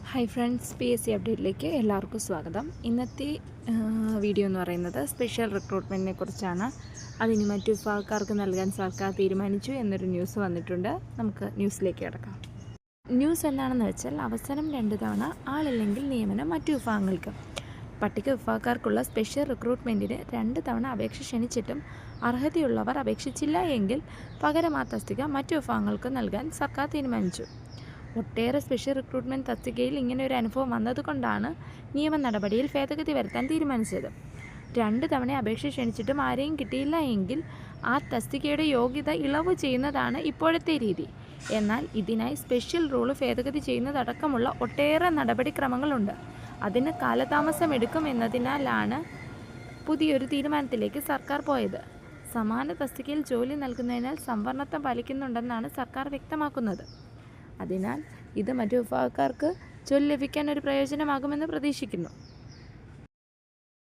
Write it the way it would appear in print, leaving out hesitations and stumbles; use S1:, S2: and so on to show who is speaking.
S1: Hi friends, PSC അപ്ഡേറ്റിലേക്ക് എല്ലാവർക്കും സ്വാഗതം. ഇന്നത്തെ വീഡിയോ എന്ന് പറയുന്നത് സ്പെഷ്യൽ റിക്രൂട്ട്മെൻറ്റിനെ കുറിച്ചാണ്. അതിന് മറ്റു വിഭാഗക്കാർക്ക് നൽകാൻ സർക്കാർ തീരുമാനിച്ചു എന്നൊരു ന്യൂസ് വന്നിട്ടുണ്ട്. നമുക്ക് ന്യൂസിലേക്ക് കിടക്കാം. ന്യൂസ് എന്താണെന്ന് വെച്ചാൽ, അവസരം 2 തവണ, ആളില്ലെങ്കിൽ നിയമനം മറ്റു വിഭാഗങ്ങൾക്ക്. പട്ടിക വിഭാഗക്കാർക്കുള്ള സ്പെഷ്യൽ റിക്രൂട്ട്മെൻറ്റിന് 2 തവണ അപേക്ഷ ക്ഷണിച്ചിട്ടും അർഹതയുള്ളവർ അപേക്ഷിച്ചില്ല എങ്കിൽ പകരം ആ തസ്തിക മറ്റു വിഭാഗങ്ങൾക്ക് നൽകാൻ സർക്കാർ തീരുമാനിച്ചു. ഒട്ടേറെ സ്പെഷ്യൽ റിക്രൂട്ട്മെൻറ്റ് തസ്തികയിൽ ഇങ്ങനെ ഒരു അനുഭവം വന്നതുകൊണ്ടാണ് നിയമ നടപടിയിൽ ഭേദഗതി വരുത്താൻ തീരുമാനിച്ചത്. 2 തവണ അപേക്ഷ ക്ഷണിച്ചിട്ടും ആരെയും കിട്ടിയില്ല എങ്കിൽ ആ തസ്തികയുടെ യോഗ്യത ഇളവ് ചെയ്യുന്നതാണ് ഇപ്പോഴത്തെ രീതി. എന്നാൽ ഇതിനായി സ്പെഷ്യൽ റൂൾ ഭേദഗതി ചെയ്യുന്നതടക്കമുള്ള ഒട്ടേറെ നടപടിക്രമങ്ങളുണ്ട്. അതിന് കാലതാമസം എടുക്കുമെന്നതിനാലാണ് പുതിയൊരു തീരുമാനത്തിലേക്ക് സർക്കാർ പോയത്. സമാന തസ്തികയിൽ ജോലി നൽകുന്നതിനാൽ സംവരണത്വം പാലിക്കുന്നുണ്ടെന്നാണ് സർക്കാർ വ്യക്തമാക്കുന്നത്. അതിനാൽ ഇത് മറ്റു വിഭാഗക്കാർക്ക് ജോലി ലഭിക്കാൻ ഒരു പ്രയോജനമാകുമെന്ന് പ്രതീക്ഷിക്കുന്നു.